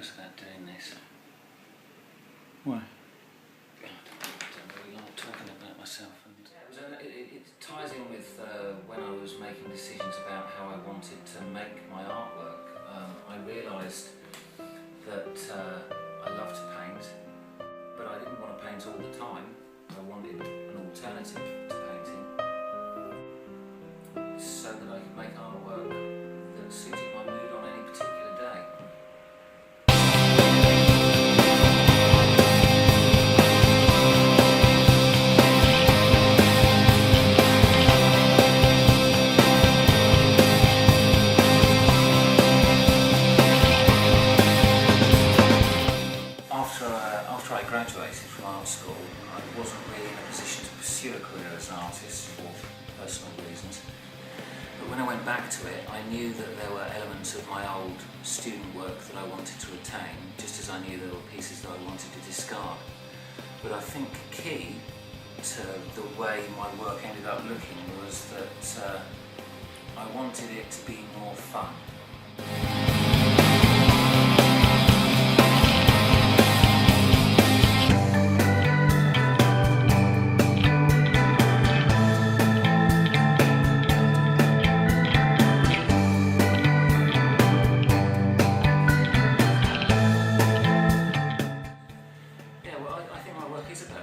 nervous about doing this. Why? I don't really like talking about myself. It ties in with when I was making decisions about how I wanted to make my artwork. I realised that I love to paint, but I didn't want to paint all the time. I wanted an alternative to painting so that I could make artwork that suited my mood on any particular day. After I graduated from art school, I wasn't really in a position to pursue a career as an artist for personal reasons. But when I went back to it, I knew that there were elements of my old student work that I wanted to retain, just as I knew there were pieces that I wanted to discard. But I think key to the way my work ended up looking was that I wanted it to be more fun.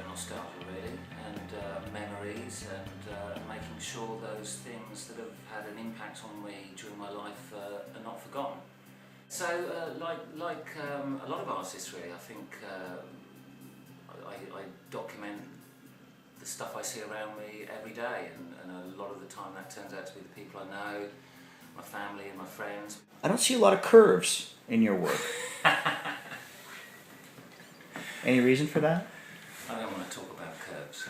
Nostalgia really, and memories, and making sure those things that have had an impact on me during my life are not forgotten. So like a lot of artists really, I think I document the stuff I see around me every day, and a lot of the time that turns out to be the people I know, my family and my friends. I don't see a lot of curves in your work. Any reason for that? I don't want to talk about curves.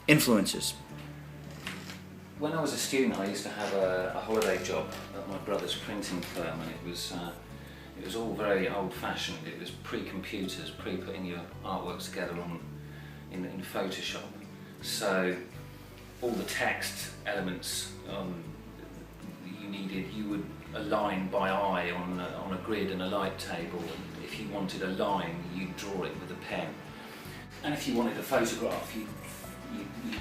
Influences. When I was a student, I used to have a holiday job at my brother's printing firm, and it was all very old-fashioned. It was pre-computers, pre-putting your artworks together in Photoshop. So all the text elements you would align by eye on a grid and a light table, and if you wanted a line, you'd draw it with a pen. And if you wanted a photograph, you'd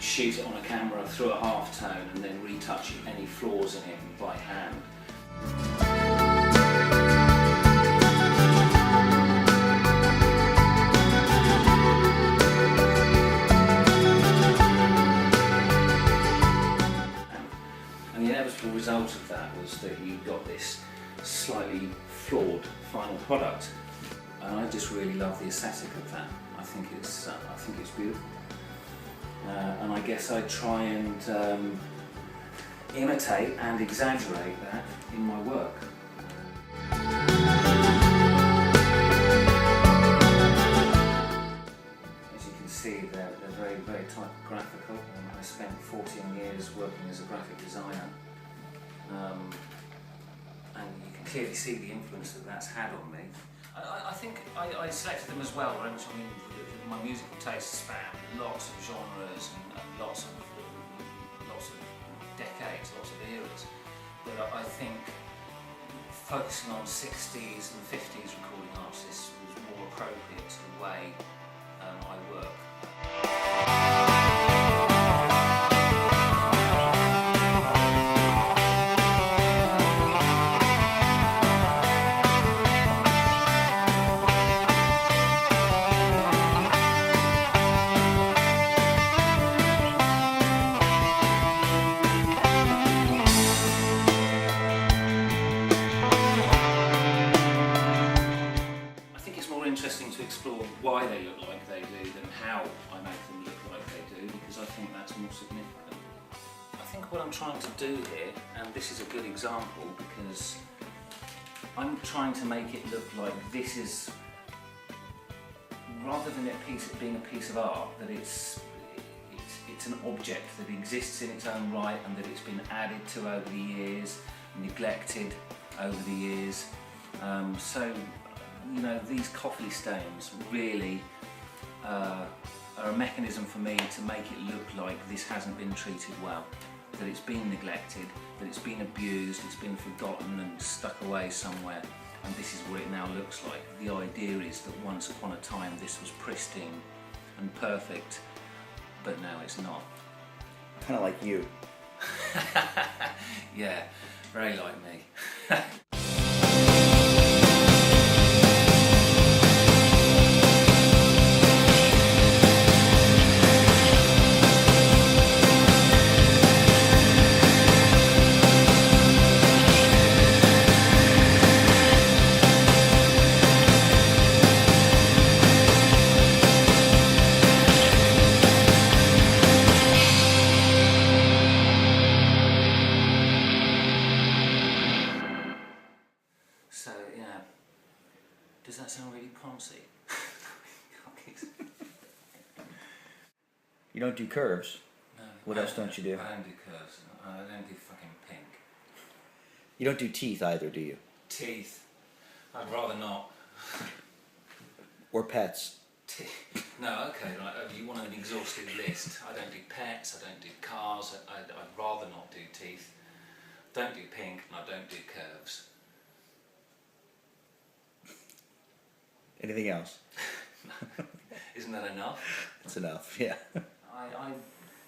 shoot it on a camera through a half-tone and then retouch any flaws in it by hand. And the inevitable result of that was that you got this slightly flawed final product, and I just really love the aesthetic of that. I think it's beautiful, and I guess I try and imitate and exaggerate that in my work. As you can see, they're very, very typographical. I spent 14 years working as a graphic designer, and you can clearly see the influence that that's had on me. I think I selected them as well. I mean, my musical tastes span lots of genres and lots of decades, lots of eras. But I think focusing on 60s and 50s recording artists was more appropriate to the way I work. Interesting to explore why they look like they do than how I make them look like they do, because I think that's more significant. I think what I'm trying to do here, and this is a good example, because I'm trying to make it look like this is, rather than it being a piece of art, that it's an object that exists in its own right and that it's been added to over the years, neglected over the years. So, you know, these coffee stains really are are a mechanism for me to make it look like this hasn't been treated well, that it's been neglected, that it's been abused, it's been forgotten and stuck away somewhere, and this is what it now looks like. The idea is that once upon a time this was pristine and perfect, but now it's not. Kind of like you. Yeah, very like me. So, yeah, does that sound really poncy? You don't do curves. No. What else don't you do? I don't do curves. I don't do fucking pink. You don't do teeth either, do you? Teeth. I'd rather not. Or pets. No, okay, right, you want an exhaustive list. I don't do pets, I don't do cars, I'd rather not do teeth. Don't do pink, and I don't do curves. Anything else? Isn't that enough? That's enough, yeah.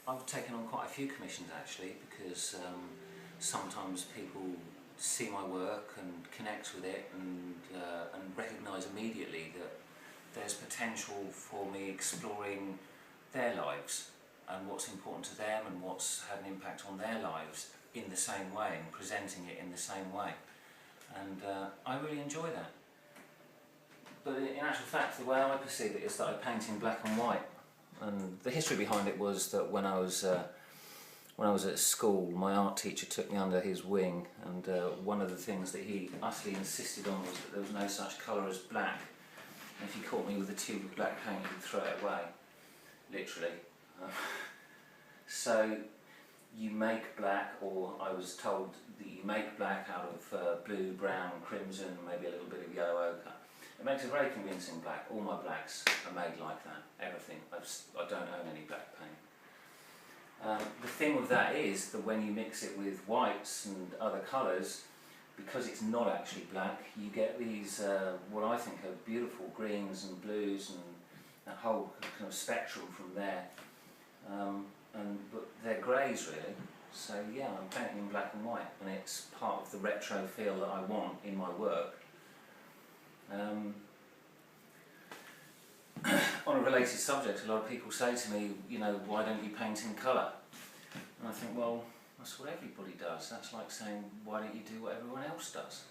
I've taken on quite a few commissions actually, because sometimes people see my work and connect with it and recognise immediately that there's potential for me exploring their lives and what's important to them and what's had an impact on their lives in the same way and presenting it in the same way. And I really enjoy that. But in actual fact, the way I perceive it is that I paint in black and white. And the history behind it was that when I was at school, my art teacher took me under his wing, and one of the things that he utterly insisted on was that there was no such colour as black. And if he caught me with a tube of black paint, he'd throw it away, literally. So you make black, or I was told that you make black out of blue, brown, crimson, maybe a little bit of yellow ochre. It makes a very convincing black. All my blacks are made like that, everything. I don't own any black paint. The thing with that is that when you mix it with whites and other colours, because it's not actually black, you get these, what I think are beautiful greens and blues and that whole kind of spectrum from there. But they're greys really. So yeah, I'm painting in black and white, and it's part of the retro feel that I want in my work. On a related subject, a lot of people say to me, you know, why don't you paint in colour? And I think, well, that's what everybody does. That's like saying, why don't you do what everyone else does?